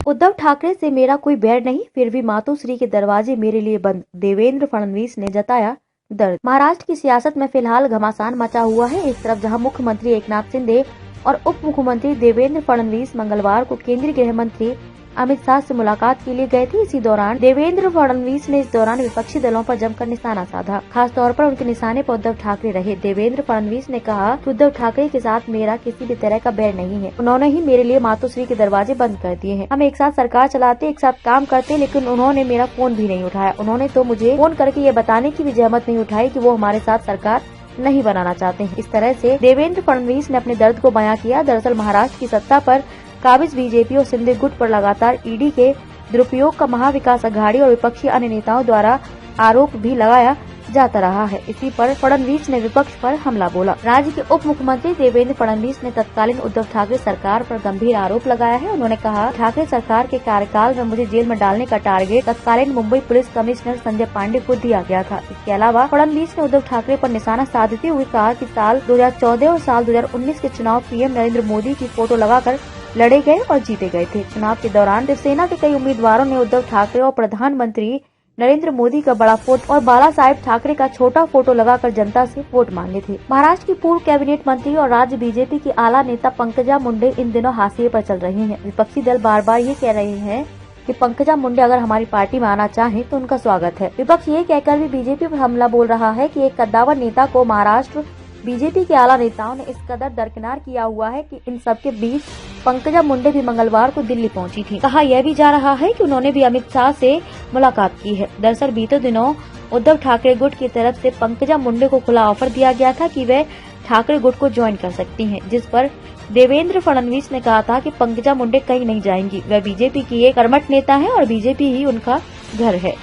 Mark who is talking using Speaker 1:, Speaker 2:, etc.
Speaker 1: उद्धव ठाकरे से मेरा कोई बैर नहीं, फिर भी मातोश्री के दरवाजे मेरे लिए बंद, देवेंद्र फडणवीस ने जताया दर्द। महाराष्ट्र की सियासत में फिलहाल घमासान मचा हुआ है। एक तरफ जहां मुख्यमंत्री एकनाथ शिंदे और उप मुख्यमंत्री देवेंद्र फडणवीस मंगलवार को केंद्रीय गृह मंत्री अमित शाह से मुलाकात के लिए गए थे। इसी दौरान देवेंद्र फडणवीस ने इस दौरान विपक्षी दलों पर जमकर निशाना साधा। खास तौर पर उनके निशाने पर उद्धव ठाकरे रहे। देवेंद्र फडणवीस ने कहा कि उद्धव ठाकरे के साथ मेरा किसी भी तरह का बैर नहीं है। उन्होंने ही मेरे लिए मातोश्री के दरवाजे बंद कर दिए हैं। हम एक साथ सरकार चलाते, एक साथ काम करते, लेकिन उन्होंने मेरा फोन भी नहीं उठाया। उन्होंने तो मुझे फोन करके ये बताने की भी जहमत नहीं उठाई कि वो हमारे साथ सरकार नहीं बनाना चाहते हैं। इस तरह से देवेंद्र फडणवीस ने अपने दर्द को बयां किया। दरअसल महाराष्ट्र की सत्ता पर काबिज बीजेपी और शिंदे गुट पर लगातार ईडी के दुरुपयोग का महाविकास अघाड़ी और विपक्षी अन्य नेताओं द्वारा आरोप भी लगाया जाता रहा है। इसी पर फडणवीस ने विपक्ष पर हमला बोला। राज्य के उप मुख्यमंत्री देवेंद्र फडणवीस ने तत्कालीन उद्धव ठाकरे सरकार पर गंभीर आरोप लगाया है। उन्होंने कहा, ठाकरे सरकार के कार्यकाल में मुझे जेल में डालने का टारगेट तत्कालीन मुंबई पुलिस कमिश्नर संजय पांडे को दिया गया था। इसके अलावा फडणवीस ने उद्धव ठाकरे पर निशाना साधते हुए कहा कि साल 2014 और साल 2019 के चुनाव पीएम नरेंद्र मोदी की फोटो लगाकर लड़े गए और जीते गए थे। चुनाव के दौरान शिवसेना के कई उम्मीदवारों ने उद्धव ठाकरे और प्रधानमंत्री नरेंद्र मोदी का बड़ा फोटो और बाला साहेब ठाकरे का छोटा फोटो लगाकर जनता से वोट मांगे थे। महाराष्ट्र की पूर्व कैबिनेट मंत्री और राज्य बीजेपी की आला नेता पंकजा मुंडे इन दिनों हाशिए पर चल रही हैं। विपक्षी दल बार बार ये कह रहे हैं कि पंकजा मुंडे अगर हमारी पार्टी में आना चाहें तो उनका स्वागत है। विपक्ष ये कहकर भी बीजेपी पर हमला बोल रहा है कि एक कद्दावर नेता को महाराष्ट्र बीजेपी के आला नेताओं ने इस कदर दरकिनार किया हुआ है कि इन सबके बीच पंकजा मुंडे भी मंगलवार को दिल्ली पहुंची थी। कहा यह भी जा रहा है कि उन्होंने भी अमित शाह से मुलाकात की है। दरअसल बीते दिनों उद्धव ठाकरे गुट की तरफ से पंकजा मुंडे को खुला ऑफर दिया गया था कि वह ठाकरे गुट को ज्वाइन कर सकती हैं, जिस पर देवेंद्र फडणवीस ने कहा था कि पंकजा मुंडे कहीं नहीं जाएंगी। वह बीजेपी की एक कर्मठ नेता है और बीजेपी ही उनका घर है।